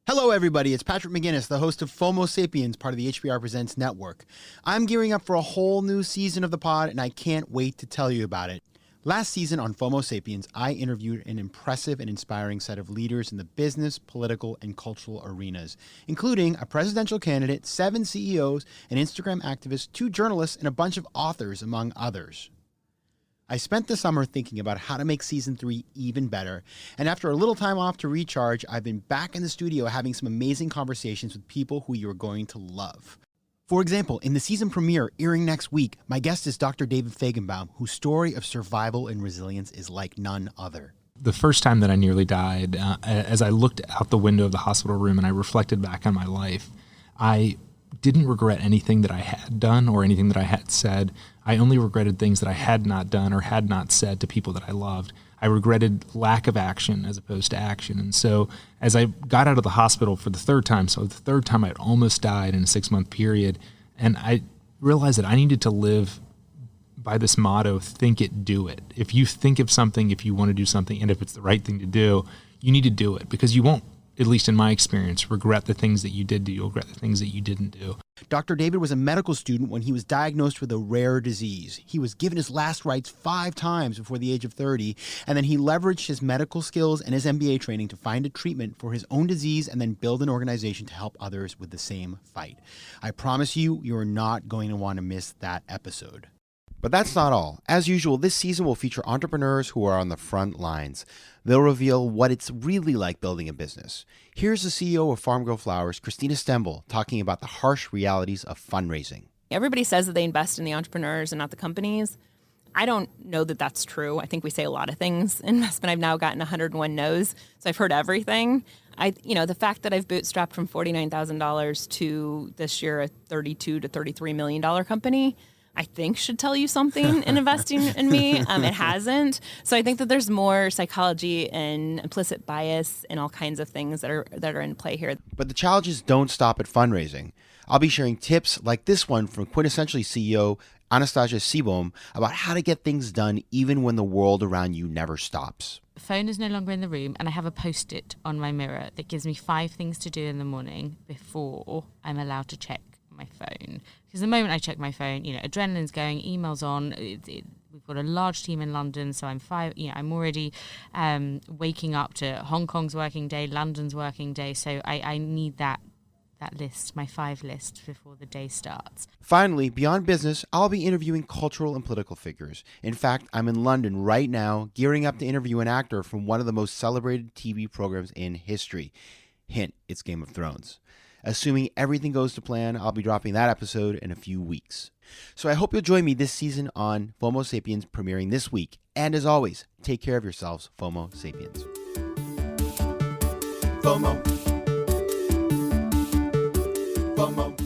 Hello, everybody. It's Patrick McGinnis, the host of FOMO Sapiens, part of the HBR Presents network. I'm gearing up for a whole new season of the pod, and I can't wait to tell you about it. Last season on FOMO Sapiens, I interviewed an impressive and inspiring set of leaders in the business, political, and cultural arenas, including a presidential candidate, 7 CEOs, an Instagram activist, 2 journalists, and a bunch of authors, among others. I spent the summer thinking about how to make season 3 even better, and after a little time off to recharge, I've been back in the studio having some amazing conversations with people who you're going to love. For example, in the season premiere airing next week, my guest is Dr. David Fajgenbaum, whose story of survival and resilience is like none other. The first time that I nearly died, as I looked out the window of the hospital room and I reflected back on my life, I didn't regret anything that I had done or anything that I had said. I only regretted things that I had not done or had not said to people that I loved. I regretted lack of action as opposed to action. And so as I got out of the hospital for the third time, so the third time I'd almost died in a 6-month period, and I realized that I needed to live by this motto, think it, do it. If you think of something, if you want to do something, and if it's the right thing to do, you need to do it, because you won't, at least in my experience, regret the things that you did do. You'll regret the things that you didn't do. Dr. David was a medical student when he was diagnosed with a rare disease. He was given his last rites 5 times before the age of 30, and then he leveraged his medical skills and his MBA training to find a treatment for his own disease and then build an organization to help others with the same fight. I promise you, you're not going to want to miss that episode. But that's not all. As usual, this season will feature entrepreneurs who are on the front lines. They'll reveal what it's really like building a business. Here's the CEO of Farm Girl Flowers, Christina Stembel, talking about the harsh realities of fundraising. Everybody says that they invest in the entrepreneurs and not the companies. I don't know that that's true. I think we say a lot of things in investment. I've now gotten 101 no's, so I've heard everything. The fact that I've bootstrapped from $49,000 to this year a $32 to $33 million company, I think should tell you something in investing in me. It hasn't. So I think that there's more psychology and implicit bias and all kinds of things that are in play here. But the challenges don't stop at fundraising. I'll be sharing tips like this one from Quintessentially CEO Anastasia Seabohm about how to get things done even when the world around you never stops. The phone is no longer in the room, and I have a Post-it on my mirror that gives me 5 things to do in the morning before I'm allowed to check my phone. Because the moment I check my phone, adrenaline's going, emails on. We've got a large team in London, so I'm already waking up to Hong Kong's working day, London's working day. So I need that list, my 5 list, before the day starts. Finally, beyond business, I'll be interviewing cultural and political figures. In fact, I'm in London right now, gearing up to interview an actor from one of the most celebrated TV programs in history. Hint, it's Game of Thrones. Assuming everything goes to plan, I'll be dropping that episode in a few weeks. So I hope you'll join me this season on FOMO Sapiens, premiering this week. And as always, take care of yourselves, FOMO Sapiens. FOMO. FOMO.